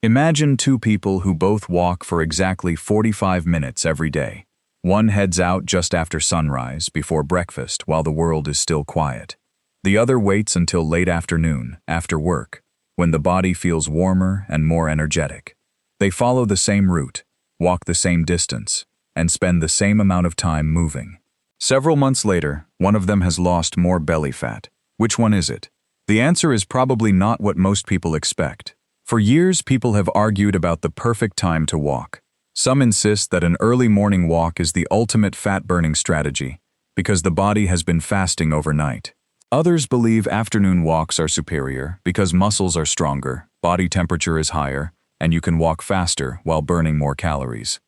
Imagine two people who both walk for exactly 45 minutes every day. One heads out just after sunrise, before breakfast, while the world is still quiet. The other waits until late afternoon, after work, when the body feels warmer and more energetic. They follow the same route, walk the same distance, and spend the same amount of time moving. Several months later, one of them has lost more belly fat. Which one is it? The answer is probably not what most people expect. For years, people have argued about the perfect time to walk. Some insist that an early morning walk is the ultimate fat-burning strategy, because the body has been fasting overnight. Others believe afternoon walks are superior because muscles are stronger, body temperature is higher, and you can walk faster while burning more calories.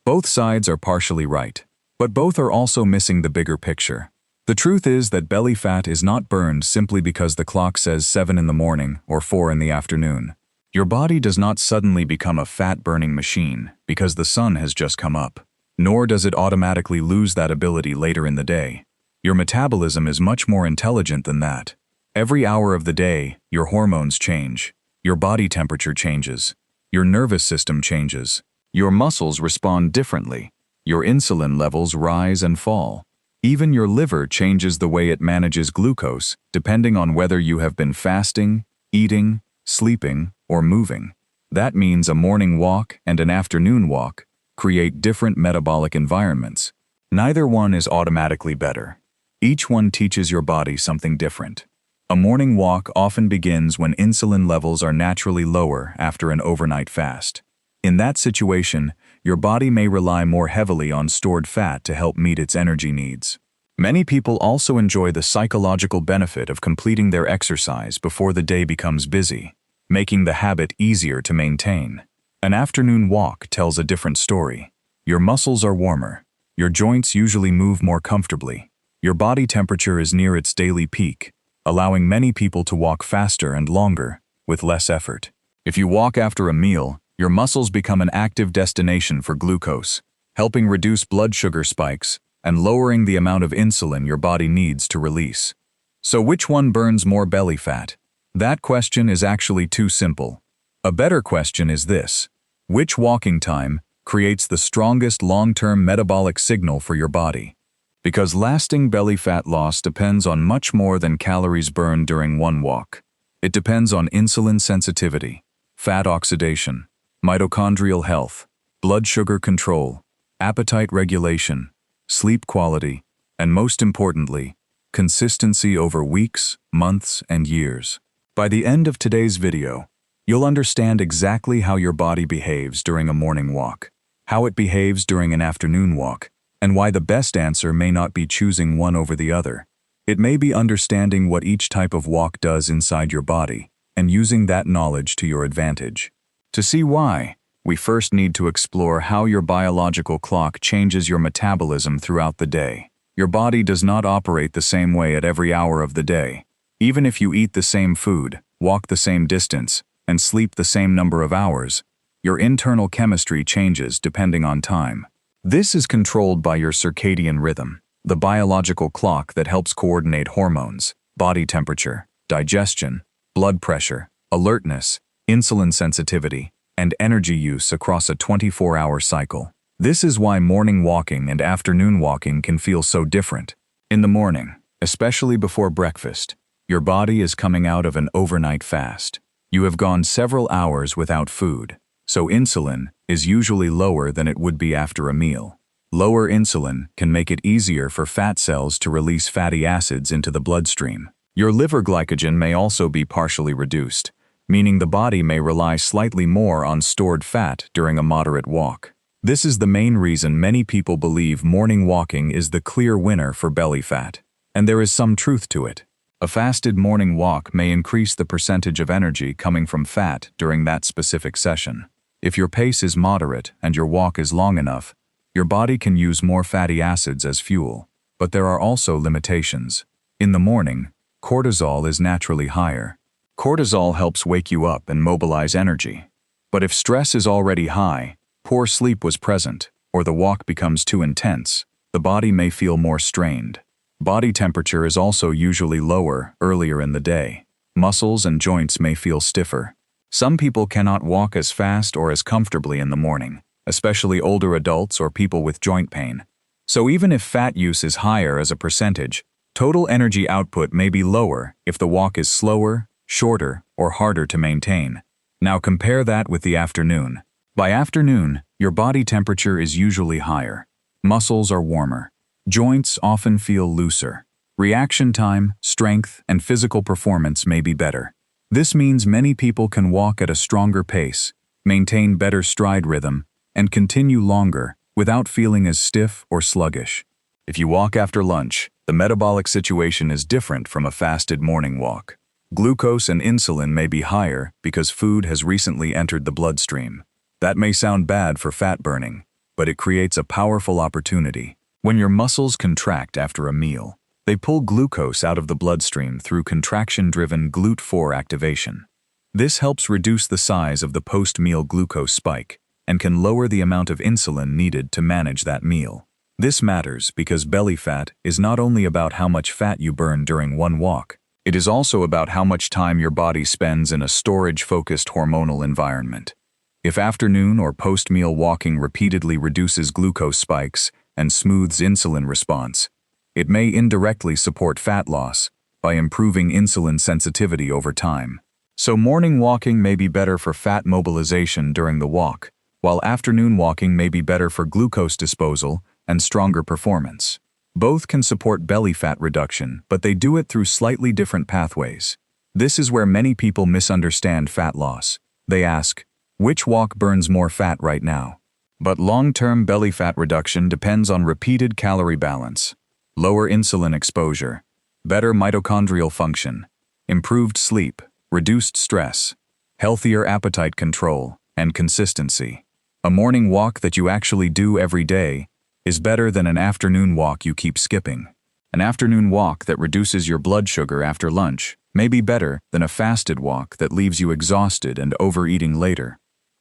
Both sides are partially right, but both are also missing the bigger picture. The truth is that belly fat is not burned simply because the clock says 7 in the morning or 4 in the afternoon. Your body does not suddenly become a fat-burning machine because the sun has just come up, nor does it automatically lose that ability later in the day. Your metabolism is much more intelligent than that. Every hour of the day, your hormones change, your body temperature changes, your nervous system changes, your muscles respond differently, your insulin levels rise and fall. Even your liver changes the way it manages glucose, depending on whether you have been fasting, eating, sleeping, or moving. That means a morning walk and an afternoon walk create different metabolic environments. Neither one is automatically better. Each one teaches your body something different. A morning walk often begins when insulin levels are naturally lower after an overnight fast. In that situation, your body may rely more heavily on stored fat to help meet its energy needs. Many people also enjoy the psychological benefit of completing their exercise before the day becomes busy, making the habit easier to maintain. An afternoon walk tells a different story. Your muscles are warmer. Your joints usually move more comfortably. Your body temperature is near its daily peak, allowing many people to walk faster and longer, with less effort. If you walk after a meal, your muscles become an active destination for glucose, helping reduce blood sugar spikes and lowering the amount of insulin your body needs to release. So which one burns more belly fat? That question is actually too simple. A better question is this: which walking time creates the strongest long-term metabolic signal for your body? Because lasting belly fat loss depends on much more than calories burned during one walk. It depends on insulin sensitivity, fat oxidation, mitochondrial health, blood sugar control, appetite regulation, sleep quality, and most importantly, consistency over weeks, months, and years. By the end of today's video, you'll understand exactly how your body behaves during a morning walk, how it behaves during an afternoon walk, and why the best answer may not be choosing one over the other. It may be understanding what each type of walk does inside your body and using that knowledge to your advantage. To see why, we first need to explore how your biological clock changes your metabolism throughout the day. Your body does not operate the same way at every hour of the day. Even if you eat the same food, walk the same distance, and sleep the same number of hours, your internal chemistry changes depending on time. This is controlled by your circadian rhythm, the biological clock that helps coordinate hormones, body temperature, digestion, blood pressure, alertness, insulin sensitivity, and energy use across a 24-hour cycle. This is why morning walking and afternoon walking can feel so different. In the morning, especially before breakfast, your body is coming out of an overnight fast. You have gone several hours without food, so insulin is usually lower than it would be after a meal. Lower insulin can make it easier for fat cells to release fatty acids into the bloodstream. Your liver glycogen may also be partially reduced, meaning the body may rely slightly more on stored fat during a moderate walk. This is the main reason many people believe morning walking is the clear winner for belly fat. And there is some truth to it. A fasted morning walk may increase the percentage of energy coming from fat during that specific session. If your pace is moderate and your walk is long enough, your body can use more fatty acids as fuel. But there are also limitations. In the morning, cortisol is naturally higher. Cortisol helps wake you up and mobilize energy. But if stress is already high, poor sleep was present, or the walk becomes too intense, the body may feel more strained. Body temperature is also usually lower earlier in the day. Muscles and joints may feel stiffer. Some people cannot walk as fast or as comfortably in the morning, especially older adults or people with joint pain. So even if fat use is higher as a percentage, total energy output may be lower if the walk is slower, shorter, or harder to maintain. Now compare that with the afternoon. By afternoon, your body temperature is usually higher. Muscles are warmer. Joints often feel looser. Reaction time, strength, and physical performance may be better. This means many people can walk at a stronger pace, maintain better stride rhythm, and continue longer without feeling as stiff or sluggish. If you walk after lunch, the metabolic situation is different from a fasted morning walk. Glucose and insulin may be higher because food has recently entered the bloodstream. That may sound bad for fat burning, but it creates a powerful opportunity. When your muscles contract after a meal, they pull glucose out of the bloodstream through contraction-driven GLUT4 activation. This helps reduce the size of the post-meal glucose spike and can lower the amount of insulin needed to manage that meal. This matters because belly fat is not only about how much fat you burn during one walk, it is also about how much time your body spends in a storage-focused hormonal environment. If afternoon or post-meal walking repeatedly reduces glucose spikes and smooths insulin response, it may indirectly support fat loss by improving insulin sensitivity over time. So morning walking may be better for fat mobilization during the walk, while afternoon walking may be better for glucose disposal and stronger performance. Both can support belly fat reduction, but they do it through slightly different pathways. This is where many people misunderstand fat loss. They ask, which walk burns more fat right now? But long-term belly fat reduction depends on repeated calorie balance, lower insulin exposure, better mitochondrial function, improved sleep, reduced stress, healthier appetite control, and consistency. A morning walk that you actually do every day is better than an afternoon walk you keep skipping. An afternoon walk that reduces your blood sugar after lunch may be better than a fasted walk that leaves you exhausted and overeating later.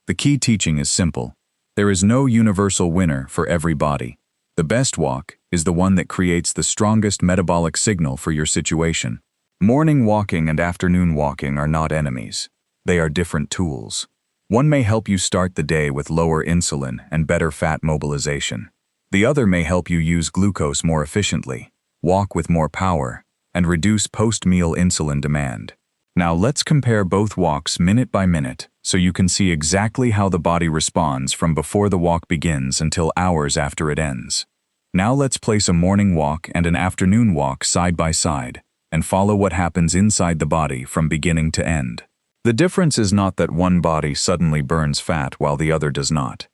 The key teaching is simple. There is no universal winner for every body. The best walk is the one that creates the strongest metabolic signal for your situation. Morning walking and afternoon walking are not enemies. They are different tools. One may help you start the day with lower insulin and better fat mobilization. The other may help you use glucose more efficiently, walk with more power, and reduce post-meal insulin demand. Now let's compare both walks minute by minute so you can see exactly how the body responds from before the walk begins until hours after it ends. Now let's place a morning walk and an afternoon walk side by side and follow what happens inside the body from beginning to end. The difference is not that one body suddenly burns fat while the other does not.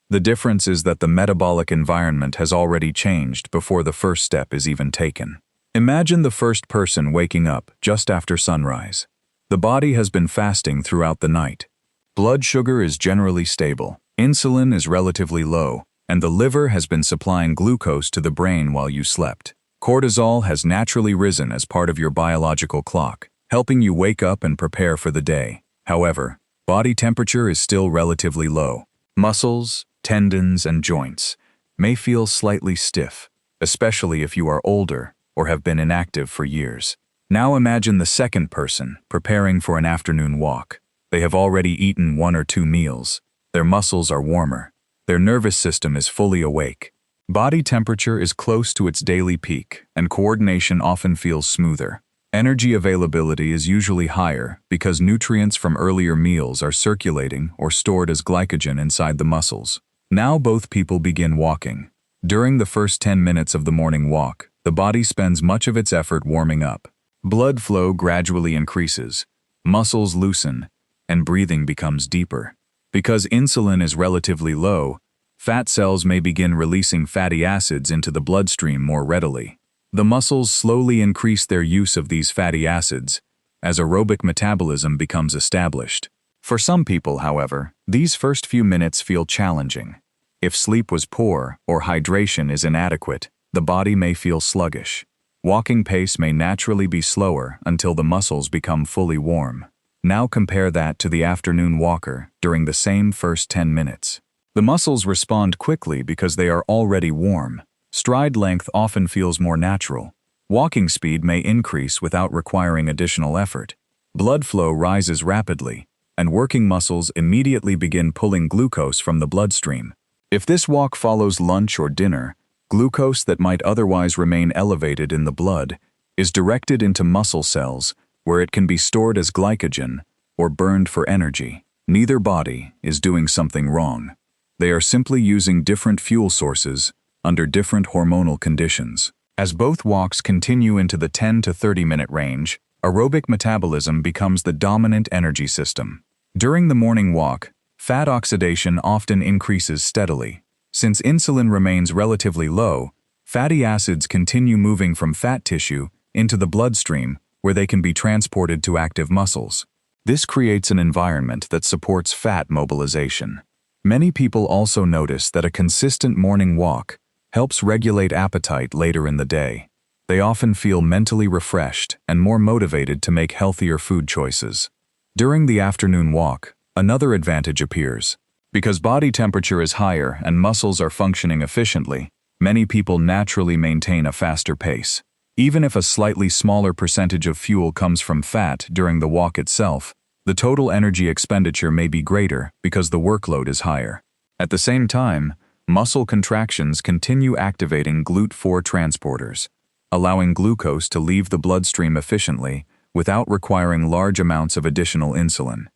The difference is that the metabolic environment has already changed before the first step is even taken. Imagine the first person waking up just after sunrise. The body has been fasting throughout the night. Blood sugar is generally stable, insulin is relatively low, and the liver has been supplying glucose to the brain while you slept. Cortisol has naturally risen as part of your biological clock, helping you wake up and prepare for the day. However, body temperature is still relatively low. Muscles, tendons, and joints may feel slightly stiff, especially if you are older or have been inactive for years. Now imagine the second person preparing for an afternoon walk. They have already eaten 1 or 2 meals. Their muscles are warmer. Their nervous system is fully awake. Body temperature is close to its daily peak, and coordination often feels smoother. Energy availability is usually higher because nutrients from earlier meals are circulating or stored as glycogen inside the muscles. Now both people begin walking. During the first 10 minutes of the morning walk, the body spends much of its effort warming up. Blood flow gradually increases, muscles loosen, and breathing becomes deeper. Because insulin is relatively low, fat cells may begin releasing fatty acids into the bloodstream more readily. The muscles slowly increase their use of these fatty acids as aerobic metabolism becomes established. For some people, however, these first few minutes feel challenging. If sleep was poor or hydration is inadequate, the body may feel sluggish. Walking pace may naturally be slower until the muscles become fully warm. Now compare that to the afternoon walker during the same first 10 minutes. The muscles respond quickly because they are already warm. Stride length often feels more natural. Walking speed may increase without requiring additional effort. Blood flow rises rapidly, and working muscles immediately begin pulling glucose from the bloodstream. If this walk follows lunch or dinner, glucose that might otherwise remain elevated in the blood is directed into muscle cells where it can be stored as glycogen or burned for energy. Neither body is doing something wrong. They are simply using different fuel sources under different hormonal conditions. As both walks continue into the 10 to 30-minute range, aerobic metabolism becomes the dominant energy system. During the morning walk, fat oxidation often increases steadily. Since insulin remains relatively low, fatty acids continue moving from fat tissue into the bloodstream where they can be transported to active muscles. This creates an environment that supports fat mobilization. Many people also notice that a consistent morning walk helps regulate appetite later in the day. They often feel mentally refreshed and more motivated to make healthier food choices. During the afternoon walk, another advantage appears. Because body temperature is higher and muscles are functioning efficiently, many people naturally maintain a faster pace. Even if a slightly smaller percentage of fuel comes from fat during the walk itself, the total energy expenditure may be greater because the workload is higher. At the same time, muscle contractions continue activating GLUT4 transporters, allowing glucose to leave the bloodstream efficiently without requiring large amounts of additional insulin.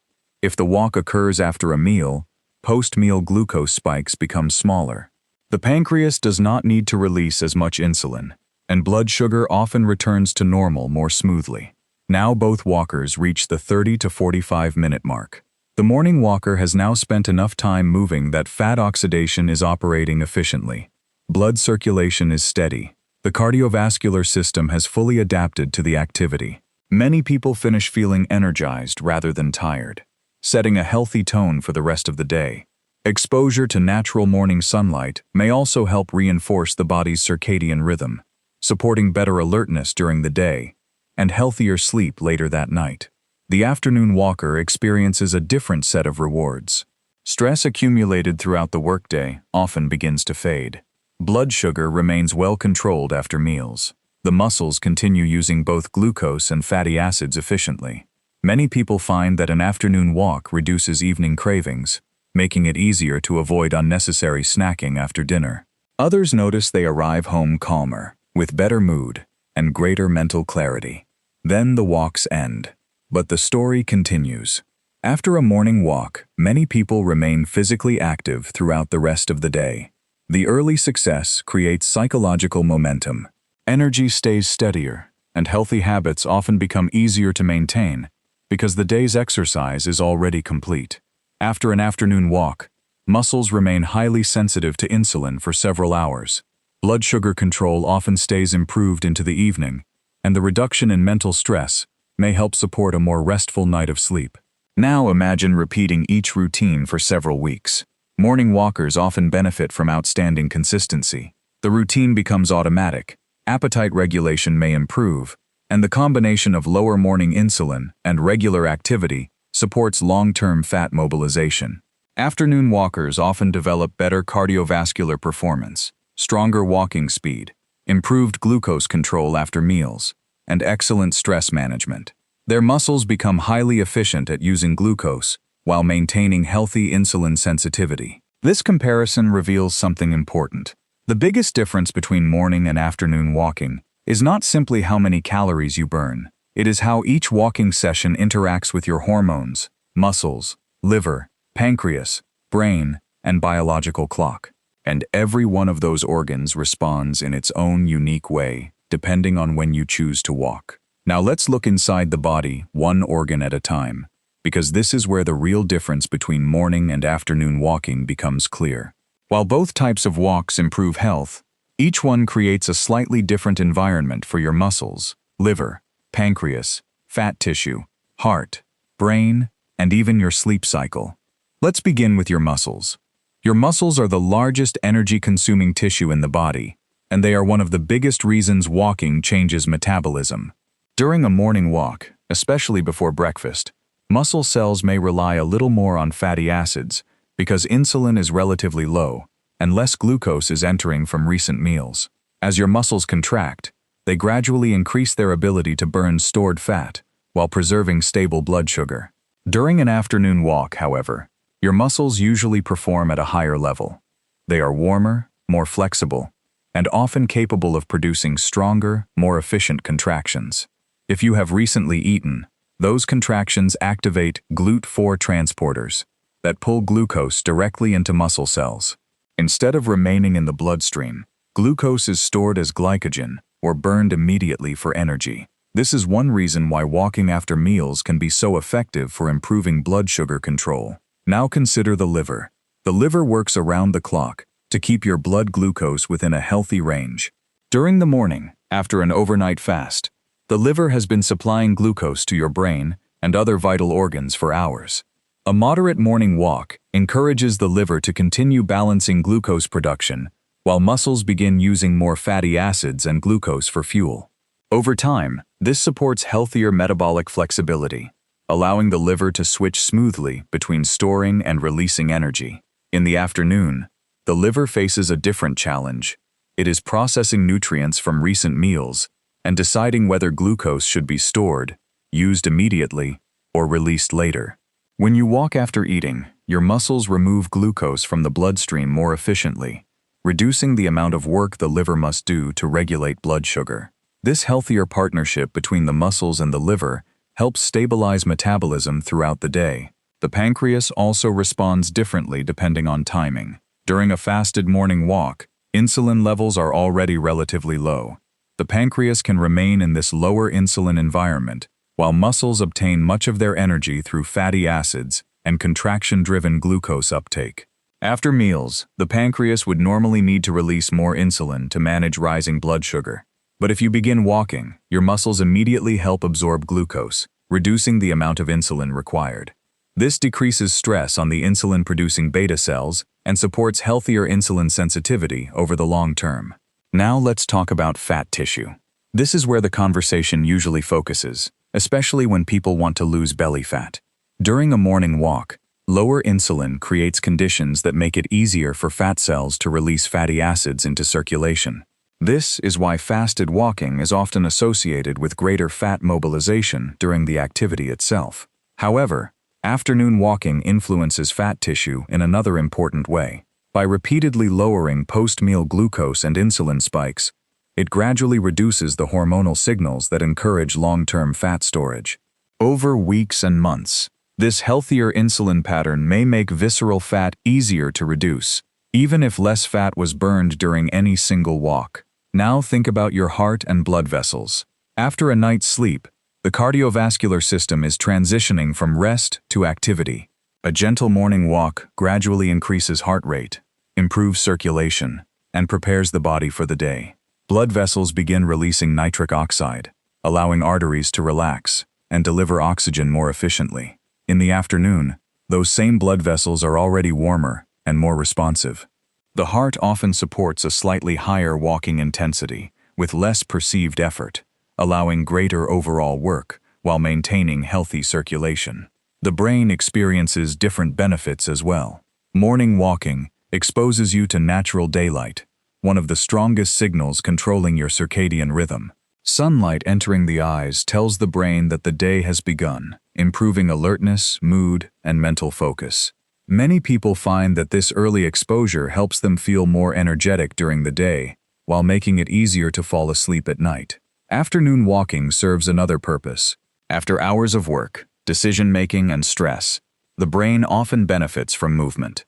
If the walk occurs after a meal, post-meal glucose spikes become smaller. The pancreas does not need to release as much insulin, and blood sugar often returns to normal more smoothly. Now both walkers reach the 30 to 45-minute mark. The morning walker has now spent enough time moving that fat oxidation is operating efficiently. Blood circulation is steady. The cardiovascular system has fully adapted to the activity. Many people finish feeling energized rather than tired, setting a healthy tone for the rest of the day. Exposure to natural morning sunlight may also help reinforce the body's circadian rhythm, supporting better alertness during the day and healthier sleep later that night. The afternoon walker experiences a different set of rewards. Stress accumulated throughout the workday often begins to fade. Blood sugar remains well controlled after meals. The muscles continue using both glucose and fatty acids efficiently. Many people find that an afternoon walk reduces evening cravings, making it easier to avoid unnecessary snacking after dinner. Others notice they arrive home calmer, with better mood and greater mental clarity. Then the walks end. But the story continues. After a morning walk, many people remain physically active throughout the rest of the day. The early success creates psychological momentum. Energy stays steadier, and healthy habits often become easier to maintain because the day's exercise is already complete. After an afternoon walk, muscles remain highly sensitive to insulin for several hours. Blood sugar control often stays improved into the evening, and the reduction in mental stress may help support a more restful night of sleep. Now imagine repeating each routine for several weeks. Morning walkers often benefit from outstanding consistency. The routine becomes automatic, appetite regulation may improve, and the combination of lower morning insulin and regular activity supports long-term fat mobilization. Afternoon walkers often develop better cardiovascular performance, stronger walking speed, improved glucose control after meals, and excellent stress management. Their muscles become highly efficient at using glucose while maintaining healthy insulin sensitivity. This comparison reveals something important. The biggest difference between morning and afternoon walking is not simply how many calories you burn. It is how each walking session interacts with your hormones, muscles, liver, pancreas, brain, and biological clock. And every one of those organs responds in its own unique way, depending on when you choose to walk. Now let's look inside the body, one organ at a time, because this is where the real difference between morning and afternoon walking becomes clear. While both types of walks improve health, each one creates a slightly different environment for your muscles, liver, pancreas, fat tissue, heart, brain, and even your sleep cycle. Let's begin with your muscles. Your muscles are the largest energy-consuming tissue in the body, and they are one of the biggest reasons walking changes metabolism. During a morning walk, especially before breakfast, muscle cells may rely a little more on fatty acids because insulin is relatively low and less glucose is entering from recent meals. As your muscles contract, they gradually increase their ability to burn stored fat while preserving stable blood sugar. During an afternoon walk, however, your muscles usually perform at a higher level. They are warmer, more flexible, and often capable of producing stronger, more efficient contractions. If you have recently eaten, those contractions activate GLUT4 transporters that pull glucose directly into muscle cells. Instead of remaining in the bloodstream, glucose is stored as glycogen or burned immediately for energy. This is one reason why walking after meals can be so effective for improving blood sugar control. Now consider the liver. The liver works around the clock to keep your blood glucose within a healthy range. During the morning, after an overnight fast, the liver has been supplying glucose to your brain and other vital organs for hours. A moderate morning walk encourages the liver to continue balancing glucose production while muscles begin using more fatty acids and glucose for fuel. Over time, this supports healthier metabolic flexibility, allowing the liver to switch smoothly between storing and releasing energy. In the afternoon, the liver faces a different challenge. It is processing nutrients from recent meals and deciding whether glucose should be stored, used immediately, or released later. When you walk after eating, your muscles remove glucose from the bloodstream more efficiently, reducing the amount of work the liver must do to regulate blood sugar. This healthier partnership between the muscles and the liver helps stabilize metabolism throughout the day. The pancreas also responds differently depending on timing. During a fasted morning walk, insulin levels are already relatively low. The pancreas can remain in this lower insulin environment, while muscles obtain much of their energy through fatty acids and contraction-driven glucose uptake. After meals, the pancreas would normally need to release more insulin to manage rising blood sugar. But if you begin walking, your muscles immediately help absorb glucose, reducing the amount of insulin required. This decreases stress on the insulin-producing beta cells and supports healthier insulin sensitivity over the long term. Now let's talk about fat tissue. This is where the conversation usually focuses, especially when people want to lose belly fat. During a morning walk, lower insulin creates conditions that make it easier for fat cells to release fatty acids into circulation. This is why fasted walking is often associated with greater fat mobilization during the activity itself. However, afternoon walking influences fat tissue in another important way. By repeatedly lowering post-meal glucose and insulin spikes, it gradually reduces the hormonal signals that encourage long-term fat storage. Over weeks and months, this healthier insulin pattern may make visceral fat easier to reduce, even if less fat was burned during any single walk. Now think about your heart and blood vessels. After a night's sleep, the cardiovascular system is transitioning from rest to activity. A gentle morning walk gradually increases heart rate, improves circulation, and prepares the body for the day. Blood vessels begin releasing nitric oxide, allowing arteries to relax and deliver oxygen more efficiently. In the afternoon, those same blood vessels are already warmer and more responsive. The heart often supports a slightly higher walking intensity with less perceived effort, allowing greater overall work while maintaining healthy circulation. The brain experiences different benefits as well. Morning walking exposes you to natural daylight, one of the strongest signals controlling your circadian rhythm. Sunlight entering the eyes tells the brain that the day has begun, improving alertness, mood, and mental focus. Many people find that this early exposure helps them feel more energetic during the day, while making it easier to fall asleep at night. Afternoon walking serves another purpose. After hours of work, decision-making, and stress, the brain often benefits from movement.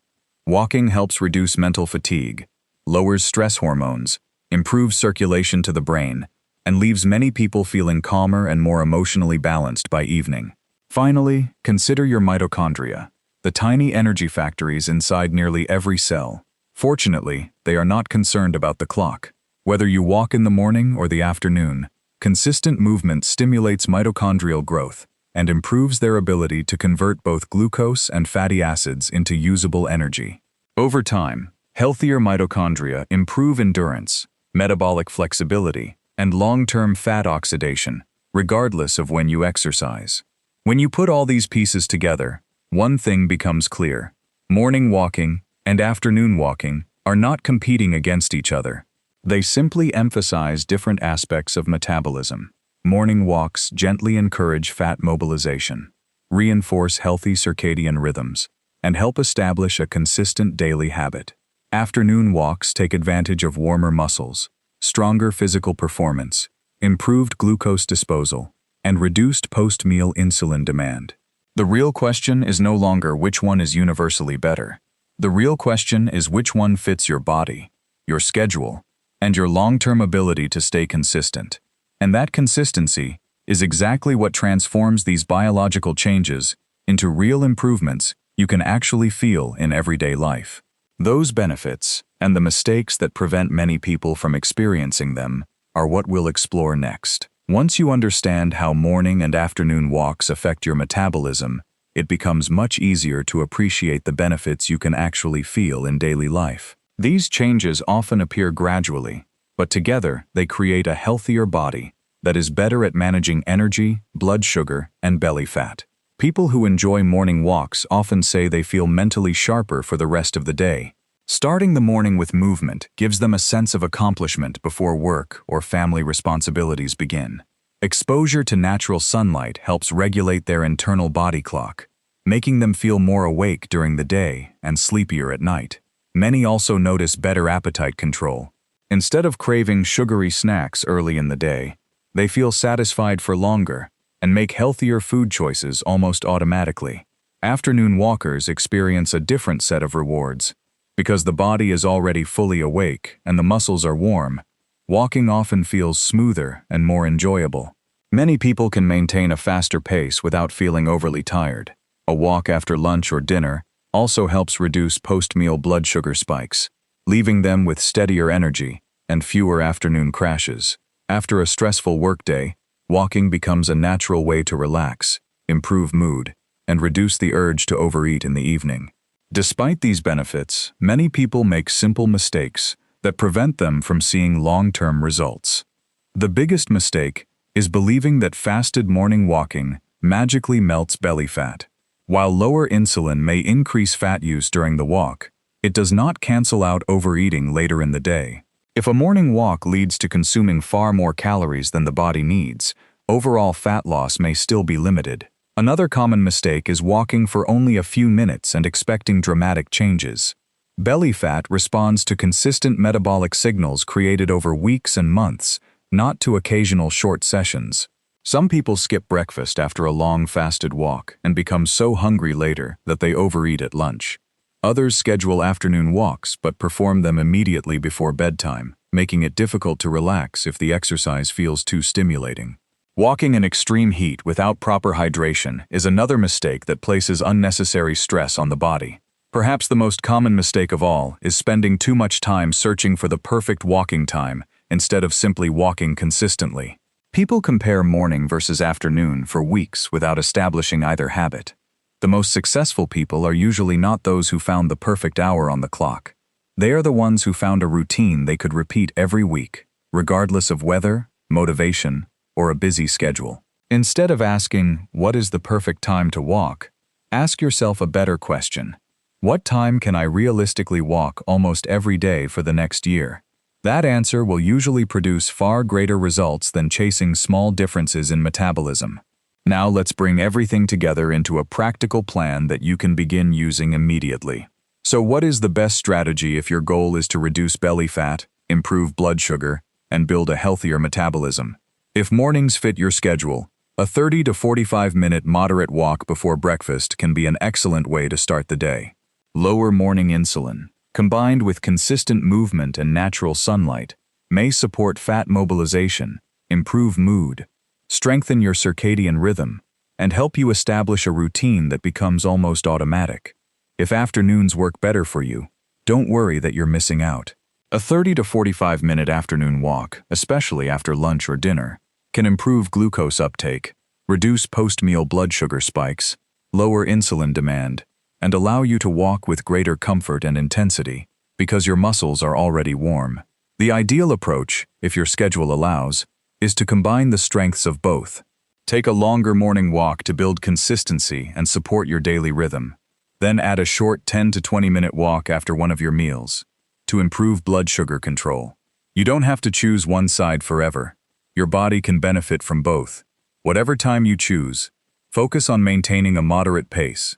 Walking helps reduce mental fatigue, lowers stress hormones, improves circulation to the brain, and leaves many people feeling calmer and more emotionally balanced by evening. Finally, consider your mitochondria, the tiny energy factories inside nearly every cell. Fortunately, they are not concerned about the clock. Whether you walk in the morning or the afternoon, consistent movement stimulates mitochondrial growth and improves their ability to convert both glucose and fatty acids into usable energy. Over time, healthier mitochondria improve endurance, metabolic flexibility, and long-term fat oxidation, regardless of when you exercise. When you put all these pieces together, one thing becomes clear. Morning walking and afternoon walking are not competing against each other. They simply emphasize different aspects of metabolism. Morning walks gently encourage fat mobilization, reinforce healthy circadian rhythms, and help establish a consistent daily habit. Afternoon walks take advantage of warmer muscles, stronger physical performance, improved glucose disposal, and reduced post-meal insulin demand. The real question is no longer which one is universally better. The real question is which one fits your body, your schedule, and your long-term ability to stay consistent. And that consistency is exactly what transforms these biological changes into real improvements you can actually feel in everyday life. Those benefits, and the mistakes that prevent many people from experiencing them, are what we'll explore next. Once you understand how morning and afternoon walks affect your metabolism, it becomes much easier to appreciate the benefits you can actually feel in daily life. These changes often appear gradually, but together they create a healthier body that is better at managing energy, blood sugar, and belly fat. People who enjoy morning walks often say they feel mentally sharper for the rest of the day. Starting the morning with movement gives them a sense of accomplishment before work or family responsibilities begin. Exposure to natural sunlight helps regulate their internal body clock, making them feel more awake during the day and sleepier at night. Many also notice better appetite control. Instead of craving sugary snacks early in the day, they feel satisfied for longer and make healthier food choices almost automatically. Afternoon walkers experience a different set of rewards. Because the body is already fully awake and the muscles are warm, walking often feels smoother and more enjoyable. Many people can maintain a faster pace without feeling overly tired. A walk after lunch or dinner also helps reduce post-meal blood sugar spikes, leaving them with steadier energy and fewer afternoon crashes. After a stressful workday, walking becomes a natural way to relax, improve mood, and reduce the urge to overeat in the evening. Despite these benefits, many people make simple mistakes that prevent them from seeing long-term results. The biggest mistake is believing that fasted morning walking magically melts belly fat. While lower insulin may increase fat use during the walk, it does not cancel out overeating later in the day. If a morning walk leads to consuming far more calories than the body needs, overall fat loss may still be limited. Another common mistake is walking for only a few minutes and expecting dramatic changes. Belly fat responds to consistent metabolic signals created over weeks and months, not to occasional short sessions. Some people skip breakfast after a long fasted walk and become so hungry later that they overeat at lunch. Others schedule afternoon walks but perform them immediately before bedtime, making it difficult to relax if the exercise feels too stimulating. Walking in extreme heat without proper hydration is another mistake that places unnecessary stress on the body. Perhaps the most common mistake of all is spending too much time searching for the perfect walking time instead of simply walking consistently. People compare morning versus afternoon for weeks without establishing either habit. The most successful people are usually not those who found the perfect hour on the clock. They are the ones who found a routine they could repeat every week, regardless of weather, motivation, or a busy schedule. Instead of asking, "What is the perfect time to walk?" ask yourself a better question. What time can I realistically walk almost every day for the next year? That answer will usually produce far greater results than chasing small differences in metabolism. Now let's bring everything together into a practical plan that you can begin using immediately. So what is the best strategy if your goal is to reduce belly fat, improve blood sugar, and build a healthier metabolism? If mornings fit your schedule, a 30 to 45-minute moderate walk before breakfast can be an excellent way to start the day. Lower morning insulin, combined with consistent movement and natural sunlight, may support fat mobilization, improve mood, strengthen your circadian rhythm, and help you establish a routine that becomes almost automatic. If afternoons work better for you, don't worry that you're missing out. A 30 to 45-minute afternoon walk, especially after lunch or dinner, can improve glucose uptake, reduce post-meal blood sugar spikes, lower insulin demand, and allow you to walk with greater comfort and intensity because your muscles are already warm. The ideal approach, if your schedule allows, is to combine the strengths of both. Take a longer morning walk to build consistency and support your daily rhythm. Then add a short 10 to 20-minute walk after one of your meals to improve blood sugar control. You don't have to choose one side forever. Your body can benefit from both. Whatever time you choose, Focus on maintaining a moderate pace.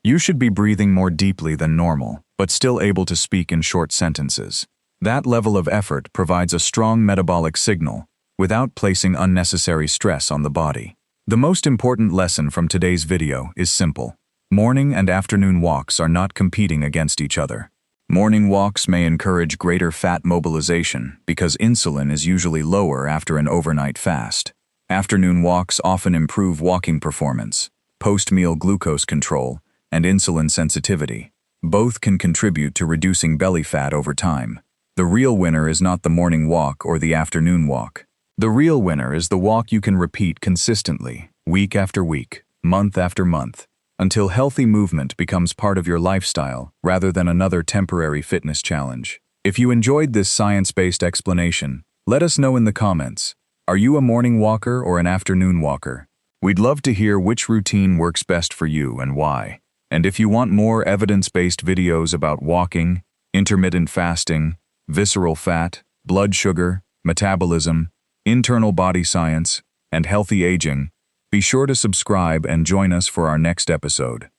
You should be breathing more deeply than normal, but still able to speak in short sentences. That level of effort provides a strong metabolic signal without placing unnecessary stress on the body. The most important lesson from today's video is simple. Morning and afternoon walks are not competing against each other. Morning walks may encourage greater fat mobilization because insulin is usually lower after an overnight fast. Afternoon walks often improve walking performance, post-meal glucose control, and insulin sensitivity. Both can contribute to reducing belly fat over time. The real winner is not the morning walk or the afternoon walk. The real winner is the walk you can repeat consistently, week after week, month after month, until healthy movement becomes part of your lifestyle rather than another temporary fitness challenge. If you enjoyed this science-based explanation, let us know in the comments. Are you a morning walker or an afternoon walker? We'd love to hear which routine works best for you and why. And if you want more evidence-based videos about walking, intermittent fasting, visceral fat, blood sugar, metabolism, internal body science, and healthy aging, be sure to subscribe and join us for our next episode.